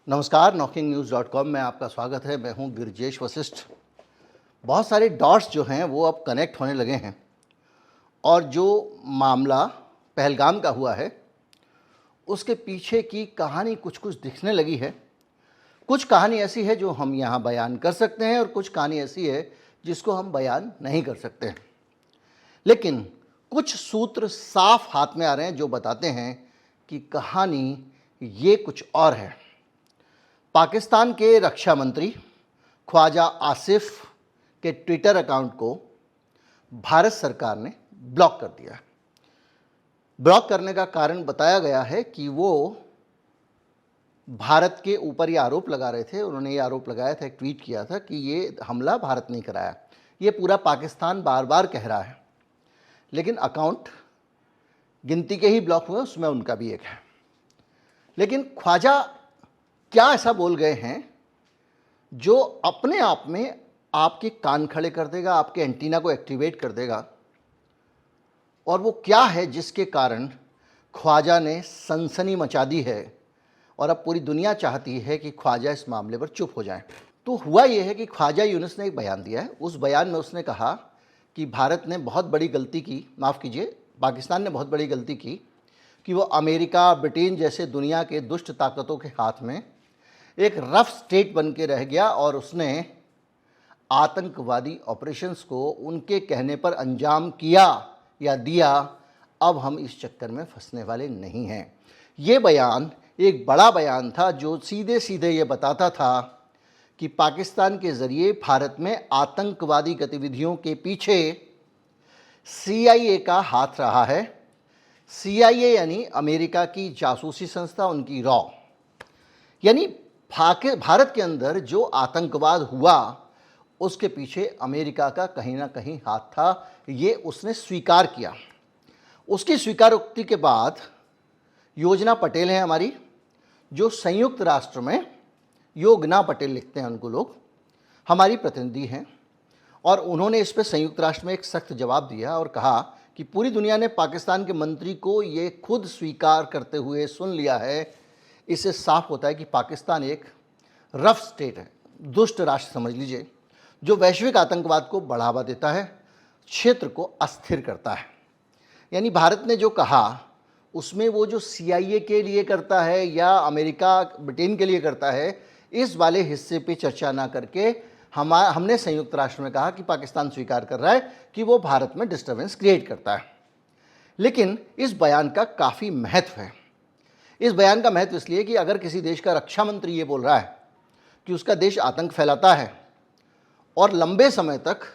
नमस्कार, knocking-news.com में आपका स्वागत है। मैं हूं गिरिजेश वशिष्ठ। बहुत सारे डॉट्स जो हैं वो अब कनेक्ट होने लगे हैं और जो मामला पहलगाम का हुआ है उसके पीछे की कहानी कुछ कुछ दिखने लगी है। कुछ कहानी ऐसी है जो हम यहाँ बयान कर सकते हैं और कुछ कहानी ऐसी है जिसको हम बयान नहीं कर सकते हैं। लेकिन कुछ सूत्र साफ हाथ में आ रहे हैं जो बताते हैं कि कहानी ये कुछ और है। पाकिस्तान के रक्षा मंत्री ख्वाजा आसिफ के ट्विटर अकाउंट को भारत सरकार ने ब्लॉक कर दिया। ब्लॉक करने का कारण बताया गया है कि वो भारत के ऊपर ये आरोप लगा रहे थे। उन्होंने ये आरोप लगाया था, एक ट्वीट किया था कि ये हमला भारत ने कराया। ये पूरा पाकिस्तान बार बार कह रहा है, लेकिन अकाउंट गिनती के ही ब्लॉक हुए, उसमें उनका भी एक है। लेकिन ख्वाजा क्या ऐसा बोल गए हैं जो अपने आप में आपके कान खड़े कर देगा, आपके एंटीना को एक्टिवेट कर देगा? और वो क्या है जिसके कारण ख्वाजा ने सनसनी मचा दी है और अब पूरी दुनिया चाहती है कि ख्वाजा इस मामले पर चुप हो जाए? तो हुआ ये है कि ख्वाजा यूनुस ने एक बयान दिया है। उस बयान में उसने कहा कि भारत ने बहुत बड़ी गलती की, माफ़ कीजिए, पाकिस्तान ने बहुत बड़ी गलती की कि वो अमेरिका, ब्रिटेन जैसे दुनिया के दुष्ट ताकतों के हाथ में एक रफ स्टेट बन के रह गया और उसने आतंकवादी ऑपरेशंस को उनके कहने पर अंजाम किया या दिया। अब हम इस चक्कर में फंसने वाले नहीं हैं। ये बयान एक बड़ा बयान था जो सीधे सीधे ये बताता था कि पाकिस्तान के ज़रिए भारत में आतंकवादी गतिविधियों के पीछे CIA का हाथ रहा है। CIA यानी अमेरिका की जासूसी संस्था, उनकी रॉ, यानी भारत के अंदर जो आतंकवाद हुआ उसके पीछे अमेरिका का कहीं ना कहीं हाथ था। ये उसने स्वीकार किया। उसकी स्वीकारोक्ति के बाद योजना पटेल हैं हमारी, जो संयुक्त राष्ट्र में, योगना पटेल लिखते हैं उनको लोग, हमारी प्रतिनिधि हैं, और उन्होंने इस पर संयुक्त राष्ट्र में एक सख्त जवाब दिया और कहा कि पूरी दुनिया ने पाकिस्तान के मंत्री को ये खुद स्वीकार करते हुए सुन लिया है। इससे साफ होता है कि पाकिस्तान एक रफ स्टेट है, दुष्ट राष्ट्र समझ लीजिए, जो वैश्विक आतंकवाद को बढ़ावा देता है, क्षेत्र को अस्थिर करता है। यानी भारत ने जो कहा उसमें वो जो CIA के लिए करता है या अमेरिका, ब्रिटेन के लिए करता है, इस वाले हिस्से पे चर्चा ना करके हमने संयुक्त राष्ट्र में कहा कि पाकिस्तान स्वीकार कर रहा है कि वो भारत में डिस्टर्बेंस क्रिएट करता है। लेकिन इस बयान का काफ़ी महत्व है। इस बयान का महत्व इसलिए कि अगर किसी देश का रक्षा मंत्री ये बोल रहा है कि उसका देश आतंक फैलाता है और लंबे समय तक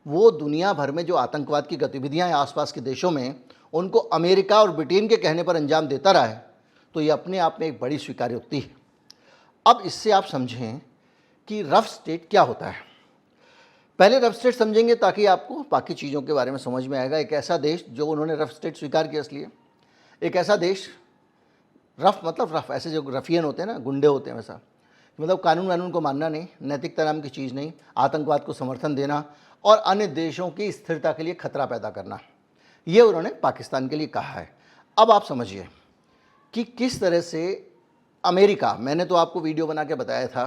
वो दुनिया भर में जो आतंकवाद की गतिविधियां हैं आसपास के देशों में, उनको अमेरिका और ब्रिटेन के कहने पर अंजाम देता रहा है, तो ये अपने आप में एक बड़ी स्वीकार्योक्ति है। अब इससे आप समझें कि रफ स्टेट क्या होता है। पहले रफ स्टेट समझेंगे ताकि आपको बाकी चीज़ों के बारे में समझ में आएगा। एक ऐसा देश जो उन्होंने रफ स्टेट स्वीकार किया, इसलिए एक ऐसा देश, रफ मतलब रफ, ऐसे जो रफियन होते हैं ना, गुंडे होते हैं, वैसा, मतलब कानून वानून को मानना नहीं, नैतिकता नाम की चीज़ नहीं, आतंकवाद को समर्थन देना और अन्य देशों की स्थिरता के लिए खतरा पैदा करना, ये उन्होंने पाकिस्तान के लिए कहा है। अब आप समझिए कि किस तरह से अमेरिका, मैंने तो आपको वीडियो बना के बताया था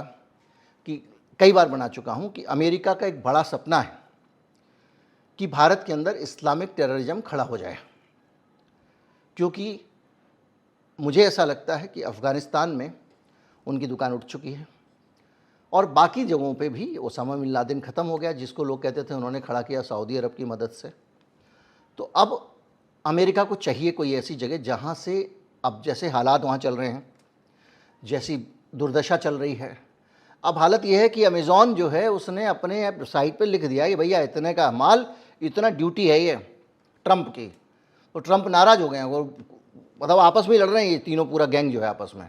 कि कई बार बना चुका हूँ कि अमेरिका का एक बड़ा सपना है कि भारत के अंदर इस्लामिक टेररिज्म खड़ा हो जाए, क्योंकि मुझे ऐसा लगता है कि अफ़गानिस्तान में उनकी दुकान उठ चुकी है और बाकी जगहों पे भी ओसामा बिन लादेन ख़त्म हो गया, जिसको लोग कहते थे उन्होंने खड़ा किया सऊदी अरब की मदद से। तो अब अमेरिका को चाहिए कोई ऐसी जगह जहाँ से, अब जैसे हालात वहाँ चल रहे हैं, जैसी दुर्दशा चल रही है, अब हालत यह है कि अमेज़ॉन जो है उसने अपने साइट पे लिख दिया कि भैया इतने का माल, इतना ड्यूटी है ये ट्रंप की। तो ट्रंप नाराज़ हो गए हैं, वो मतलब आपस में लड़ रहे हैं, ये तीनों पूरा गैंग जो है आपस में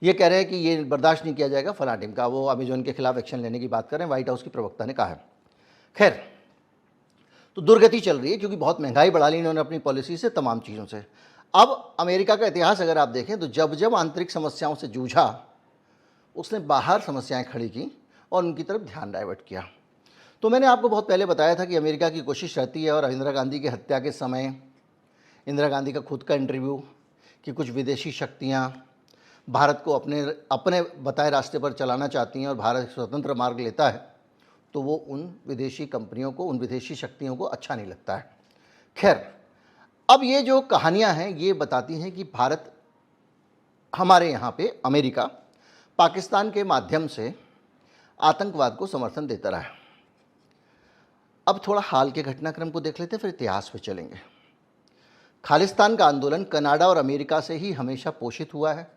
ये कह रहे हैं कि ये बर्दाश्त नहीं किया जाएगा, फलां टीम का, वो अमेज़ॉन के खिलाफ एक्शन लेने की बात कर रहे हैं, व्हाइट हाउस की प्रवक्ता ने कहा है। खैर, तो दुर्गति चल रही है क्योंकि बहुत महंगाई बढ़ा ली इन्होंने अपनी पॉलिसी से, तमाम चीज़ों से। अब अमेरिका का इतिहास अगर आप देखें तो जब जब आंतरिक समस्याओं से जूझा, उसने बाहर समस्याएं खड़ी की और उनकी तरफ ध्यान डाइवर्ट किया। तो मैंने आपको बहुत पहले बताया था कि अमेरिका की कोशिश रहती है, और इंदिरा गांधी की हत्या के समय इंदिरा गांधी का खुद का इंटरव्यू कि कुछ विदेशी शक्तियाँ भारत को अपने अपने बताए रास्ते पर चलाना चाहती हैं और भारत एक स्वतंत्र मार्ग लेता है, तो वो उन विदेशी कंपनियों को, उन विदेशी शक्तियों को अच्छा नहीं लगता है। खैर, अब ये जो कहानियाँ हैं ये बताती हैं कि भारत, हमारे यहाँ पे अमेरिका पाकिस्तान के माध्यम से आतंकवाद को समर्थन देता रहा है। अब थोड़ा हाल के घटनाक्रम को देख लेते हैं, फिर इतिहास पे चलेंगे। खालिस्तान का आंदोलन कनाडा और अमेरिका से ही हमेशा पोषित हुआ है।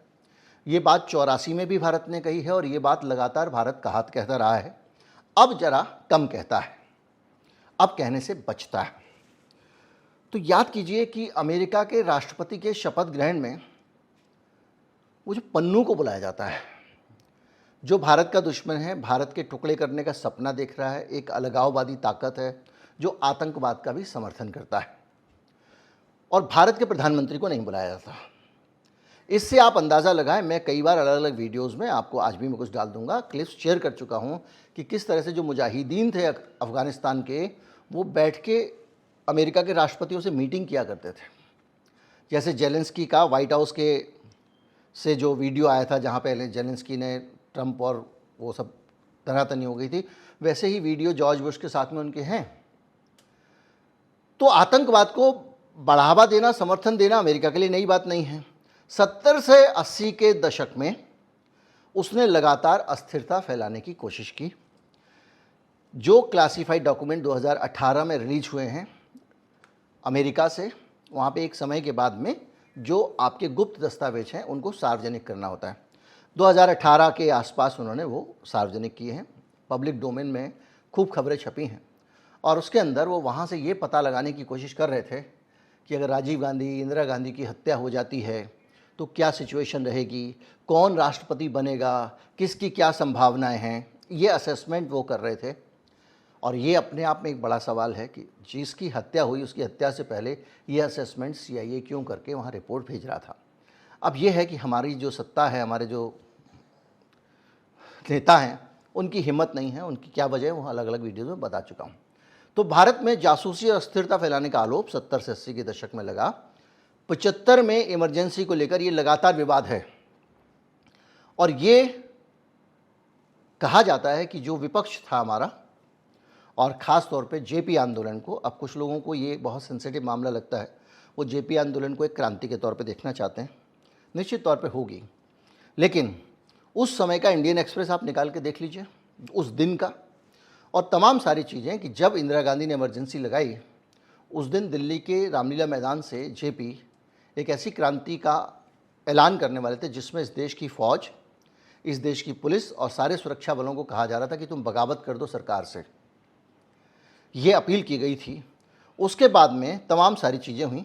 ये बात 84 में भी भारत ने कही है और ये बात लगातार भारत कहात कहता रहा है। अब जरा कम कहता है, अब कहने से बचता है। तो याद कीजिए कि अमेरिका के राष्ट्रपति के शपथ ग्रहण में वो जो पन्नू को बुलाया जाता है, जो भारत का दुश्मन है, भारत के टुकड़े करने का सपना देख रहा है, एक अलगाववादी ताकत है जो आतंकवाद का भी समर्थन करता है, और भारत के प्रधानमंत्री को नहीं बुलाया जाता। इससे आप अंदाज़ा लगाएं, मैं कई बार अलग अलग वीडियोस में, आपको आज भी मैं कुछ डाल दूंगा, क्लिप्स शेयर कर चुका हूं कि किस तरह से जो मुजाहिदीन थे अफ़गानिस्तान के, वो बैठ के अमेरिका के राष्ट्रपतियों से मीटिंग किया करते थे। जैसे जेलेंस्की का व्हाइट हाउस के से जो वीडियो आया था जहाँ पहले जेलेंस्की ने ट्रंप और वो सब तनातनी हो गई थी, वैसे ही वीडियो जॉर्ज बुश के साथ में उनके हैं। तो आतंकवाद को बढ़ावा देना, समर्थन देना अमेरिका के लिए नई बात नहीं है। 70 से 80 के दशक में उसने लगातार अस्थिरता फैलाने की कोशिश की। जो क्लासिफाइड डॉक्यूमेंट 2018 में रिलीज हुए हैं अमेरिका से, वहाँ पे एक समय के बाद में जो आपके गुप्त दस्तावेज हैं उनको सार्वजनिक करना होता है। 2018 के आसपास उन्होंने वो सार्वजनिक किए हैं, पब्लिक डोमेन में खूब खबरें छपी हैं, और उसके अंदर वो वहाँ से ये पता लगाने की कोशिश कर रहे थे कि अगर राजीव गांधी, इंदिरा गांधी की हत्या हो जाती है तो क्या सिचुएशन रहेगी, कौन राष्ट्रपति बनेगा, किसकी क्या संभावनाएं हैं, ये असेसमेंट वो कर रहे थे। और ये अपने आप में एक बड़ा सवाल है कि जिसकी हत्या हुई उसकी हत्या से पहले ये असेसमेंट CIA क्यों करके वहाँ रिपोर्ट भेज रहा था। अब ये है कि हमारी जो सत्ता है, हमारे जो नेता हैं, उनकी हिम्मत नहीं है, उनकी क्या वजह है वो अलग अलग वीडियोज़ में बता चुका हूँ। तो भारत में जासूसी और अस्थिरता फैलाने का आरोप 70 से 80 के दशक में लगा। 75 में इमरजेंसी को लेकर ये लगातार विवाद है, और ये कहा जाता है कि जो विपक्ष था हमारा, और ख़ास तौर पे JP आंदोलन को, अब कुछ लोगों को ये बहुत सेंसिटिव मामला लगता है, वो JP आंदोलन को एक क्रांति के तौर पे देखना चाहते हैं। निश्चित तौर पे होगी, लेकिन उस समय का इंडियन एक्सप्रेस आप निकाल के देख लीजिए, उस दिन का, और तमाम सारी चीज़ें कि जब इंदिरा गांधी ने इमरजेंसी लगाई, उस दिन दिल्ली के रामलीला मैदान से JP एक ऐसी क्रांति का ऐलान करने वाले थे जिसमें इस देश की फ़ौज, इस देश की पुलिस और सारे सुरक्षा बलों को कहा जा रहा था कि तुम बगावत कर दो सरकार से, ये अपील की गई थी। उसके बाद में तमाम सारी चीज़ें हुई,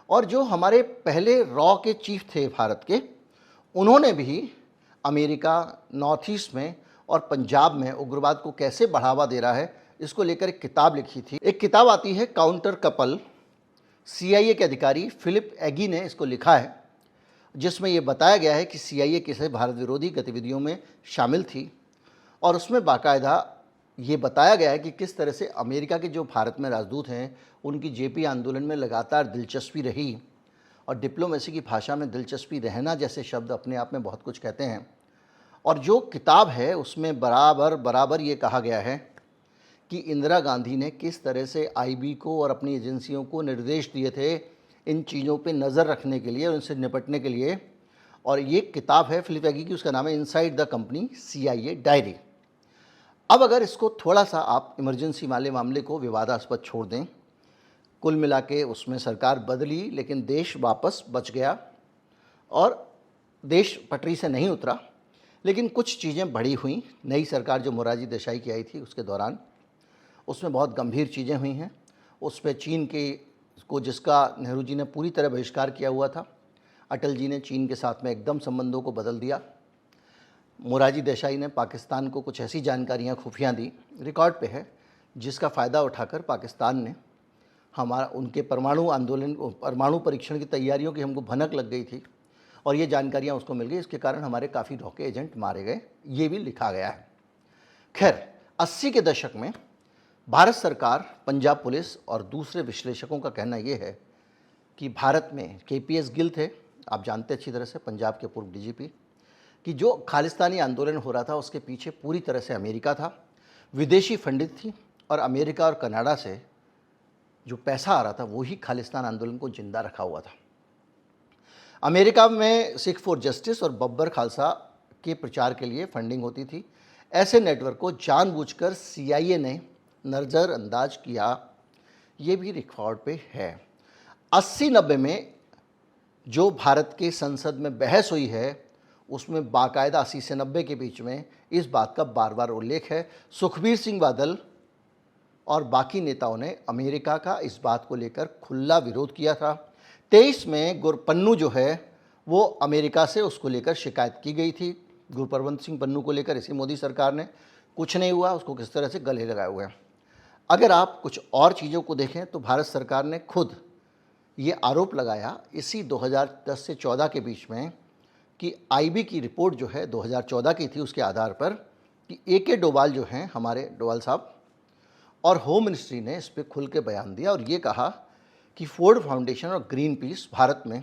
और जो हमारे पहले रॉ के चीफ थे भारत के, उन्होंने भी अमेरिका, नॉर्थ ईस्ट में और पंजाब में उग्रवाद को कैसे बढ़ावा दे रहा है, इसको लेकर एक किताब लिखी थी। एक किताब आती है काउंटर कपल, CIA के अधिकारी फिलिप एगी ने इसको लिखा है, जिसमें ये बताया गया है कि CIA किसे भारत विरोधी गतिविधियों में शामिल थी, और उसमें बाकायदा ये बताया गया है कि किस तरह से अमेरिका के जो भारत में राजदूत हैं उनकी JP आंदोलन में लगातार दिलचस्पी रही, और डिप्लोमेसी की भाषा में दिलचस्पी रहना जैसे शब्द अपने आप में बहुत कुछ कहते हैं। और जो किताब है उसमें बराबर ये कहा गया है कि इंदिरा गांधी ने किस तरह से IB को और अपनी एजेंसियों को निर्देश दिए थे इन चीज़ों पे नज़र रखने के लिए और उनसे निपटने के लिए। और ये किताब है फिलिप एगी की, उसका नाम है inside the company CIA diary. अब अगर इसको थोड़ा सा आप इमरजेंसी वाले मामले को विवादास्पद छोड़ दें, कुल मिला के उसमें सरकार बदली लेकिन देश वापस बच गया, और देश पटरी से नहीं उतरा, लेकिन कुछ चीज़ें बड़ी हुई। नई सरकार जो मोरारजी देसाई की आई थी उसके दौरान, उसमें बहुत गंभीर चीज़ें हुई हैं। उस पर चीन के को, जिसका नेहरू जी ने पूरी तरह बहिष्कार किया हुआ था, अटल जी ने चीन के साथ में एकदम संबंधों को बदल दिया। मोरारजी देसाई ने पाकिस्तान को कुछ ऐसी जानकारियां खुफिया दी, रिकॉर्ड पे है, जिसका फ़ायदा उठाकर पाकिस्तान ने उनके परमाणु परीक्षण की तैयारियों की हमको भनक लग गई थी, और ये जानकारियां उसको मिल गई। इसके कारण हमारे काफ़ी धोखे एजेंट मारे गए, ये भी लिखा गया है। खैर, 80 के दशक में भारत सरकार, पंजाब पुलिस और दूसरे विश्लेषकों का कहना ये है कि भारत में KPS गिल थे, आप जानते अच्छी तरह से, पंजाब के पूर्व डीजीपी, कि जो खालिस्तानी आंदोलन हो रहा था उसके पीछे पूरी तरह से अमेरिका था, विदेशी फंडित थी, और अमेरिका और कनाडा से जो पैसा आ रहा था वही खालिस्तान आंदोलन को जिंदा रखा हुआ था। अमेरिका में सिख फॉर जस्टिस और बब्बर खालसा के प्रचार के लिए फंडिंग होती थी। ऐसे नेटवर्क को जानबूझकर CIA ने नज़रअंदाज किया, ये भी रिकॉर्ड पे है। 80-90 में जो भारत के संसद में बहस हुई है उसमें बाकायदा 80 से 90 के बीच में इस बात का बार बार उल्लेख है। सुखबीर सिंह बादल और बाकी नेताओं ने अमेरिका का इस बात को लेकर खुला विरोध किया था। 23 में गुरपन्नू जो है वो अमेरिका से उसको लेकर शिकायत की गई थी, गुरप्रवंत सिंह पन्नू को लेकर। इसी मोदी सरकार ने, कुछ नहीं हुआ, उसको किस तरह से गले लगाए हुए हैं। अगर आप कुछ और चीज़ों को देखें तो भारत सरकार ने खुद ये आरोप लगाया इसी 2010 से 14 के बीच में कि IB की रिपोर्ट जो है 2014 की थी, उसके आधार पर कि AK डोभाल जो हैं हमारे डोभाल साहब, और होम मिनिस्ट्री ने इस पर खुल के बयान दिया और ये कहा कि फोर्ड फाउंडेशन और ग्रीन पीस भारत में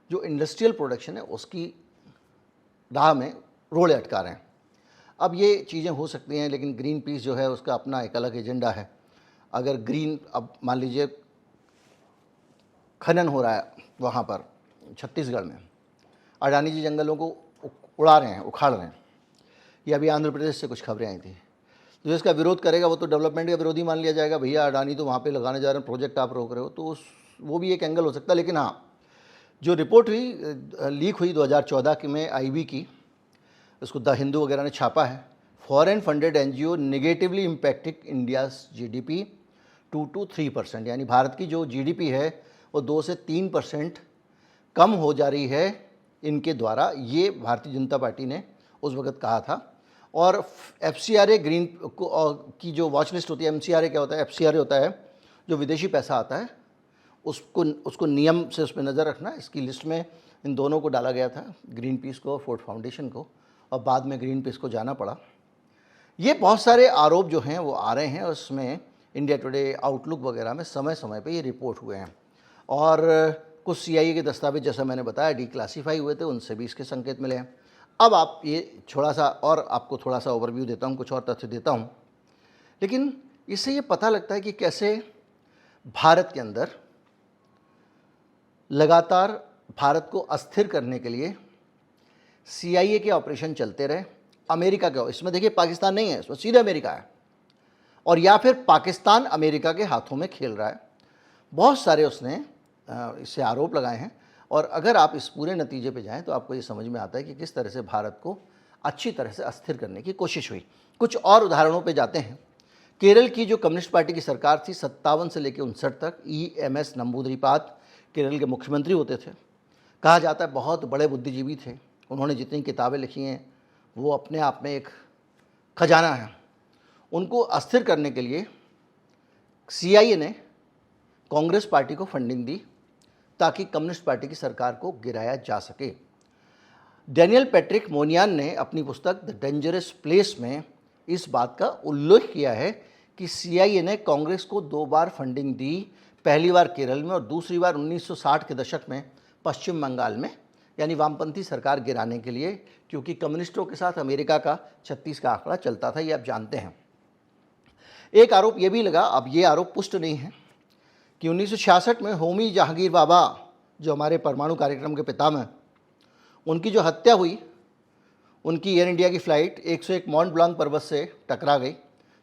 जो इंडस्ट्रियल प्रोडक्शन है उसकी राह में रोड़े अटका रहे हैं। अब ये चीज़ें हो सकती हैं, लेकिन ग्रीन पीस जो है उसका अपना एक अलग एजेंडा है। अगर ग्रीन, अब मान लीजिए खनन हो रहा है वहाँ पर छत्तीसगढ़ में, अडानी जी जंगलों को उड़ा रहे हैं, उखाड़ रहे हैं। ये अभी आंध्र प्रदेश से कुछ खबरें आई थी। जो इसका विरोध करेगा वो तो डेवलपमेंट का विरोधी मान लिया जाएगा, भैया अडानी तो वहाँ पे लगाने जा रहे हैं प्रोजेक्ट, आप रोक रहे हो, तो वो भी एक एंगल हो सकता है। लेकिन हाँ, जो रिपोर्ट हुई, लीक हुई 2014 में IB की, उसको द हिंदू वगैरह ने छापा है। Foreign funded NGO negatively impacting India's GDP 2 to 3%, यानी भारत की जो GDP है वो 2 से 3% कम हो जा रही है इनके द्वारा, ये भारतीय जनता पार्टी ने उस वक्त कहा था। और FCRA ग्रीन की जो वॉच लिस्ट होती है, MCRA क्या होता है, FCRA होता है जो विदेशी पैसा आता है उसको नियम से उस पर नज़र रखना। इसकी लिस्ट में इन दोनों को डाला गया था, ग्रीन पीस को, फोर्ड फाउंडेशन को, और बाद में ग्रीन पीस को जाना पड़ा। ये बहुत सारे आरोप जो हैं वो आ रहे हैं, और उसमें इंडिया टुडे, आउटलुक वगैरह में समय समय पे ये रिपोर्ट हुए हैं। और कुछ CIA के दस्तावेज, जैसा मैंने बताया, डिक्लासीफाई हुए थे, उनसे भी इसके संकेत मिले हैं। अब आप ये थोड़ा सा और आपको थोड़ा सा ओवरव्यू देता हूँ, कुछ और तथ्य देता हूँ। लेकिन इससे ये पता लगता है कि कैसे भारत के अंदर लगातार भारत को अस्थिर करने के लिए CIA के ऑपरेशन चलते रहे। अमेरिका का, इसमें देखिए पाकिस्तान नहीं है, इसमें सीधे अमेरिका है, और या फिर पाकिस्तान अमेरिका के हाथों में खेल रहा है। बहुत सारे उसने इससे आरोप लगाए हैं, और अगर आप इस पूरे नतीजे पे जाएं तो आपको ये समझ में आता है कि किस तरह से भारत को अच्छी तरह से अस्थिर करने की कोशिश हुई। कुछ और उदाहरणों पे जाते हैं। केरल की जो कम्युनिस्ट पार्टी की सरकार थी 57 से लेकर 59 तक, EMS नंबूदरीपाद केरल के मुख्यमंत्री होते थे। कहा जाता है बहुत बड़े बुद्धिजीवी थे, उन्होंने जितनी किताबें लिखी हैं वो अपने आप में एक खजाना है। उनको अस्थिर करने के लिए CIA ने कांग्रेस पार्टी को फंडिंग दी ताकि कम्युनिस्ट पार्टी की सरकार को गिराया जा सके। डैनियल पैट्रिक मोनियान ने अपनी पुस्तक द डेंजरस प्लेस में इस बात का उल्लेख किया है कि CIA ने कांग्रेस को 2 बार फंडिंग दी, पहली बार केरल में और दूसरी बार 1960 के दशक में पश्चिम बंगाल में, यानी वामपंथी सरकार गिराने के लिए, क्योंकि कम्युनिस्टों के साथ अमेरिका का 36 का आंकड़ा चलता था, ये आप जानते हैं। एक आरोप ये भी लगा, अब ये आरोप पुष्ट नहीं है, कि 1966 में होमी जहांगीर बाबा, जो हमारे परमाणु कार्यक्रम के पितामह, उनकी जो हत्या हुई, उनकी एयर इंडिया की फ़्लाइट 101 मॉन्ट ब्लांक पर्वत से टकरा गई,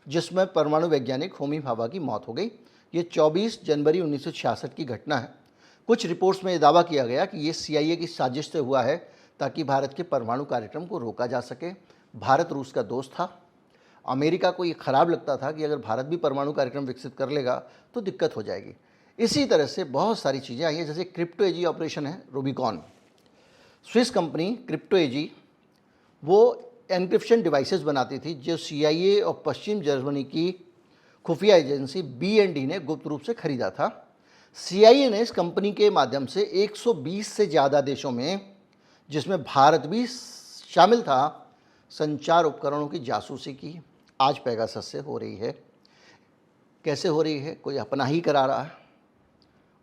जिसमें परमाणु वैज्ञानिक होमी भाभा की मौत हो गई। ये 24 जनवरी 1966 की घटना है। कुछ रिपोर्ट्स में ये दावा किया गया कि ये CIA की साजिश से हुआ है ताकि भारत के परमाणु कार्यक्रम को रोका जा सके। भारत रूस का दोस्त था, अमेरिका को ये ख़राब लगता था कि अगर भारत भी परमाणु कार्यक्रम विकसित कर लेगा तो दिक्कत हो जाएगी। इसी तरह से बहुत सारी चीज़ें आई हैं, जैसे क्रिप्टो एजी ऑपरेशन है रूबिकॉन, स्विस कंपनी क्रिप्टो एजी, वो एन्क्रिप्शन डिवाइसेस बनाती थी जो CIA और पश्चिम जर्मनी की खुफिया एजेंसी BND ने गुप्त रूप से खरीदा था। CIA ने इस कंपनी के माध्यम से 120 से ज़्यादा देशों में, जिसमें भारत भी शामिल था, संचार उपकरणों की जासूसी की। आज पेगासस से हो रही है। कैसे हो रही है? कोई अपना ही करा रहा है,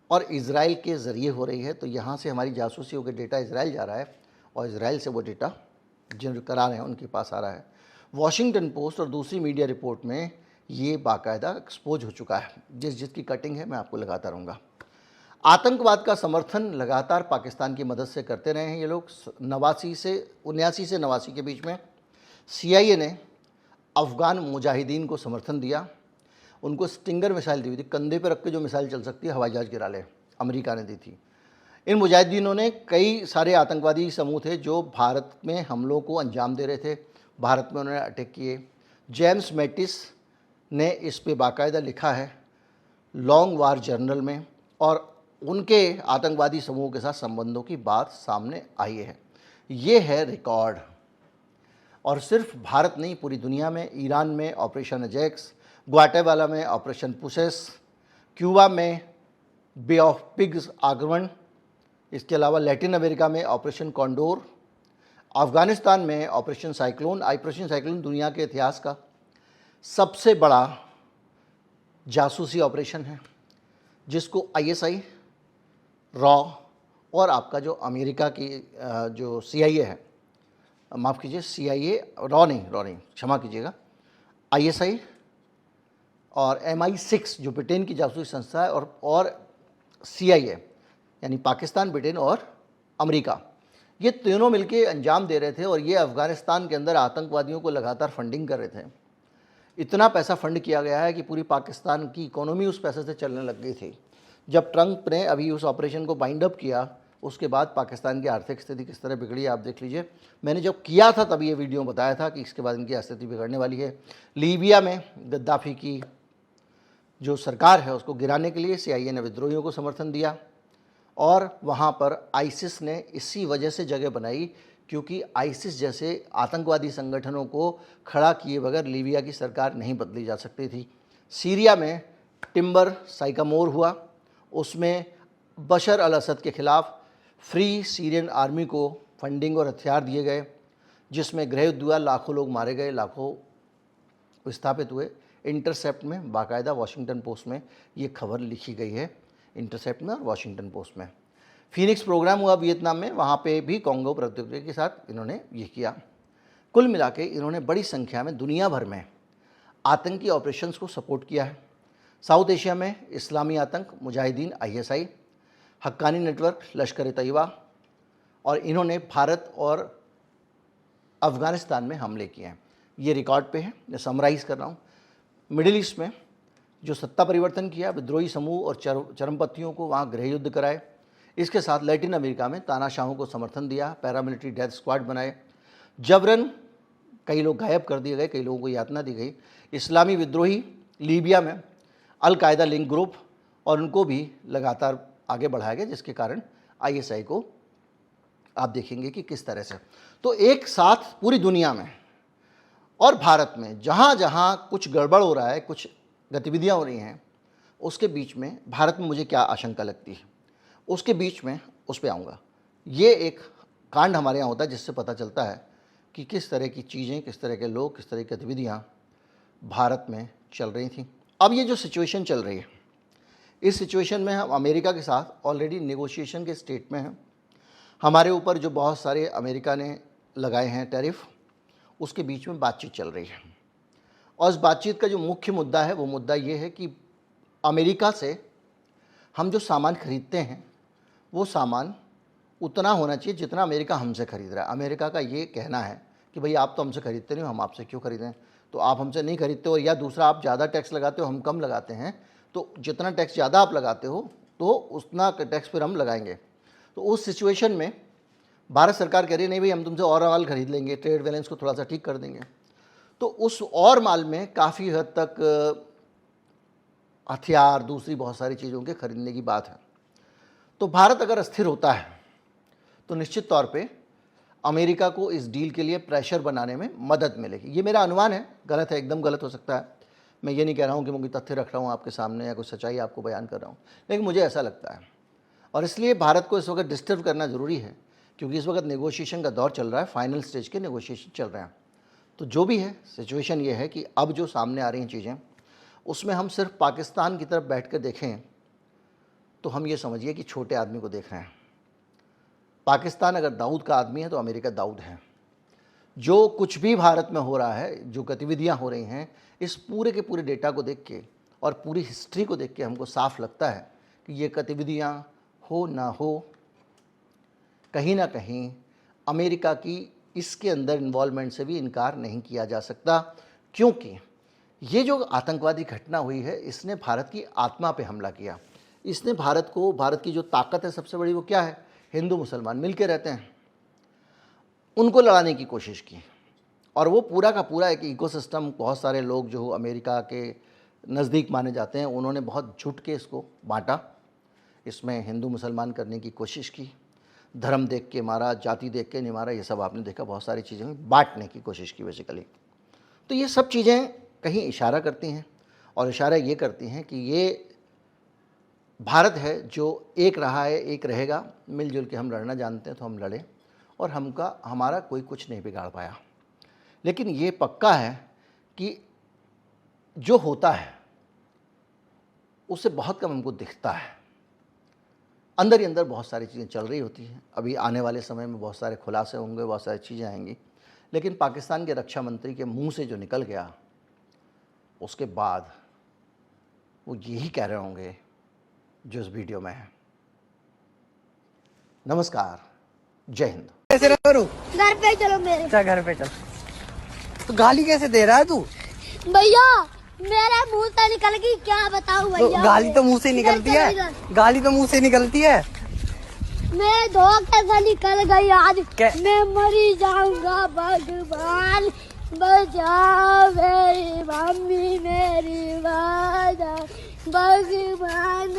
और इजराइल के ज़रिए हो रही है। तो यहाँ से हमारी जासूसी होकर डेटा इजराइल जा रहा है और इजराइल से वो डेटा जिन करा रहे हैं उनके पास आ रहा है। वॉशिंगटन पोस्ट और दूसरी मीडिया रिपोर्ट में ये बाकायदा एक्सपोज हो चुका है। जिसकी कटिंग है मैं आपको लगाता रहूँगा। आतंकवाद का समर्थन लगातार पाकिस्तान की मदद से करते रहे हैं ये लोग। 89 से 89 के बीच में CIA ने अफ़गान मुजाहिदीन को समर्थन दिया, उनको स्टिंगर मिसाइल दी हुई थी, कंधे पर रख के जो मिसाइल चल सकती है हवाई जहाज़ गिरा ले, अमेरिका ने दी थी। इन मुजाहिदीनों ने कई सारे आतंकवादी समूह थे जो भारत में हमलों को अंजाम दे रहे थे, भारत में उन्होंने अटैक किए। जेम्स मैटिस ने इस पे बाकायदा लिखा है लॉन्ग वार जर्नल में, और उनके आतंकवादी समूह के साथ संबंधों की बात सामने आई है। ये है रिकॉर्ड। और सिर्फ भारत नहीं, पूरी दुनिया में, ईरान में ऑपरेशन अजैक्स, ग्वाटेमाला में ऑपरेशन पुसेस, क्यूबा में बे ऑफ पिग्स आक्रमण, इसके अलावा लैटिन अमेरिका में ऑपरेशन कॉन्डोर, अफ़गानिस्तान में ऑपरेशन साइक्लोन। ऑपरेशन साइक्लोन दुनिया के इतिहास का सबसे बड़ा जासूसी ऑपरेशन है, जिसको ISI, रॉ और आपका जो अमेरिका की जो CIA है, माफ़ कीजिए CIA, रॉ नहीं, क्षमा कीजिएगा, ISI और MI6 जो ब्रिटेन की जासूसी संस्था है, और CIA यानी पाकिस्तान, ब्रिटेन और अमेरिका, ये तीनों मिलके अंजाम दे रहे थे। और ये अफ़गानिस्तान के अंदर आतंकवादियों को लगातार फंडिंग कर रहे थे। इतना पैसा फंड किया गया है कि पूरी पाकिस्तान की इकोनॉमी उस पैसे से चलने लग गई थी। जब ट्रंप ने अभी उस ऑपरेशन को बाइंड अप किया, उसके बाद पाकिस्तान की आर्थिक स्थिति किस तरह बिगड़ी आप देख लीजिए। मैंने जब किया था तभी ये वीडियो बताया था कि इसके बाद इनकी स्थिति बिगड़ने वाली है। लीबिया में गद्दाफ़ी की जो सरकार है उसको गिराने के लिए CIA ने विद्रोहियों को समर्थन दिया, और वहाँ पर ISIS ने इसी वजह से जगह बनाई क्योंकि ISIS जैसे आतंकवादी संगठनों को खड़ा किए बगैर लीबिया की सरकार नहीं बदली जा सकती थी। सीरिया में टिम्बर साइकामोर हुआ, उसमें बशर अल असद के ख़िलाफ़ फ्री सीरियन आर्मी को फंडिंग और हथियार दिए गए, जिसमें गृह युद्ध हुआ, लाखों लोग मारे गए, लाखों विस्थापित हुए। इंटरसेप्ट में बाकायदा वॉशिंगटन पोस्ट में ये खबर लिखी गई है, इंटरसेप्ट में और वॉशिंगटन पोस्ट में। फीनिक्स प्रोग्राम हुआ वियतनाम में, वहाँ पे भी कॉन्गो प्रत्युत्तर के साथ इन्होंने ये किया। कुल मिला के इन्होंने बड़ी संख्या में दुनिया भर में आतंकी ऑपरेशंस को सपोर्ट किया है। साउथ एशिया में इस्लामी आतंक, मुजाहिदीन, ISI, हक्कानी नेटवर्क, लश्कर ए तैयबा, और इन्होंने भारत और अफ़गानिस्तान में हमले किए हैं। ये रिकॉर्ड पे है, मैं समराइज़ कर रहा हूँ। मिडिल ईस्ट में जो सत्ता परिवर्तन किया, विद्रोही समूह और चरमपंथियों को वहाँ गृह युद्ध कराए। इसके साथ लैटिन अमेरिका में तानाशाहों को समर्थन दिया, पैरामिलिट्री डेथ स्क्वाड बनाए, जबरन कई लोग गायब कर दिए गए, कई लोगों को यातना दी गई। इस्लामी विद्रोही लीबिया में अल कायदा लिंक ग्रुप, और उनको भी लगातार आगे बढ़ाया गया, जिसके कारण ISI को आप देखेंगे कि किस तरह से। तो एक साथ पूरी दुनिया में और भारत में जहाँ जहाँ कुछ गड़बड़ हो रहा है, कुछ गतिविधियाँ हो रही हैं, उसके बीच में भारत में मुझे क्या आशंका लगती है, उसके बीच में उस पर आऊँगा। ये एक कांड हमारे यहाँ होता है जिससे पता चलता है कि किस तरह की चीज़ें, किस तरह के लोग, किस तरह की गतिविधियाँ भारत में चल रही थी। अब ये जो सिचुएशन चल रही है, इस सिचुएशन में हम अमेरिका के साथ ऑलरेडी नेगोशिएशन के स्टेट में हैं। हमारे ऊपर जो बहुत सारे अमेरिका ने लगाए हैं टैरिफ, उसके बीच में बातचीत चल रही है। और इस बातचीत का जो मुख्य मुद्दा है वो मुद्दा ये है कि अमेरिका से हम जो सामान खरीदते हैं वो सामान उतना होना चाहिए जितना अमेरिका हमसे खरीद रहा है। अमेरिका का ये कहना है कि भाई आप तो हमसे खरीदते नहीं हो, हम आपसे क्यों खरीदें, तो आप हमसे नहीं खरीदते हो, या दूसरा आप ज़्यादा टैक्स लगाते हो, हम कम लगाते हैं, तो जितना टैक्स ज़्यादा आप लगाते हो तो उतना टैक्स फिर हम लगाएंगे। तो उस सिचुएशन में भारत सरकार कह रही है नहीं भाई हम तुमसे और माल खरीद लेंगे, ट्रेड बैलेंस को थोड़ा सा ठीक कर देंगे। तो उस और माल में काफ़ी हद तक हथियार, दूसरी बहुत सारी चीज़ों के खरीदने की बात है। तो भारत अगर अस्थिर होता है तो निश्चित तौर पे अमेरिका को इस डील के लिए प्रेशर बनाने में मदद मिलेगी। ये मेरा अनुमान है, गलत है, एकदम गलत हो सकता है। मैं ये नहीं कह रहा हूँ कि मैं कोई तथ्य रख रहा हूँ आपके सामने या कुछ सच्चाई आपको बयान कर रहा हूँ, लेकिन मुझे ऐसा लगता है। और इसलिए भारत को इस वक्त डिस्टर्ब करना ज़रूरी है, क्योंकि इस वक्त नेगोशिएशन का दौर चल रहा है, फाइनल स्टेज के नेगोशिएशन चल रहे हैं। तो जो भी है सिचुएशन ये है कि अब जो सामने आ रही हैं चीज़ें, उसमें हम सिर्फ पाकिस्तान की तरफ बैठ कर देखें तो हम ये समझिए कि छोटे आदमी को देख रहे हैं। पाकिस्तान अगर दाऊद का आदमी है तो अमेरिका दाऊद है। जो कुछ भी भारत में हो रहा है, जो गतिविधियां हो रही हैं, इस पूरे के पूरे डेटा को देख के और पूरी हिस्ट्री को देख के हमको साफ लगता है कि ये गतिविधियां हो ना हो, कहीं ना कहीं अमेरिका की इसके अंदर इन्वॉल्वमेंट से भी इनकार नहीं किया जा सकता। क्योंकि ये जो आतंकवादी घटना हुई है, इसने भारत की आत्मा पे हमला किया। इसने भारत को, भारत की जो ताकत है सबसे बड़ी, वो क्या है? हिंदू मुसलमान मिल के रहते हैं, उनको लड़ाने की कोशिश की। और वो पूरा का पूरा एक इकोसिस्टम, बहुत सारे लोग जो अमेरिका के नज़दीक माने जाते हैं, उन्होंने बहुत झुट के इसको बांटा। इसमें हिंदू मुसलमान करने की कोशिश की, धर्म देख के मारा, जाति देख के नहीं मारा, ये सब आपने देखा, बहुत सारी चीज़ें हुई, बांटने की कोशिश की बेसिकली। तो ये सब चीज़ें कहीं इशारा करती हैं, और इशारा ये करती हैं कि ये भारत है जो एक रहा है, एक रहेगा। मिलजुल के हम लड़ना जानते हैं तो हम लड़े, और हमारा कोई कुछ नहीं बिगाड़ पाया। लेकिन ये पक्का है कि जो होता है उससे बहुत कम हमको दिखता है। अंदर ही अंदर बहुत सारी चीज़ें चल रही होती हैं। अभी आने वाले समय में बहुत सारे खुलासे होंगे, बहुत सारी चीज़ें आएंगी। लेकिन पाकिस्तान के रक्षा मंत्री के मुंह से जो निकल गया, उसके बाद वो यही कह रहे होंगे जो इस वीडियो में है। नमस्कार, जय हिंद। कैसे करूं? घर पे चलो मेरे। अच्छा घर पे चल। तो गाली कैसे दे रहा है तू? भैया मेरे मुंह से निकल गई, क्या बताऊं तो भैया। गाली तो मुंह से निकलती है, गाली तो मुंह से निकलती है। मैं धोखे से निकल गई आज। क्या? मैं मरी जाऊंगा, भगवान बचाओ मेरी मम्मी, मेरी बाजा, भगवान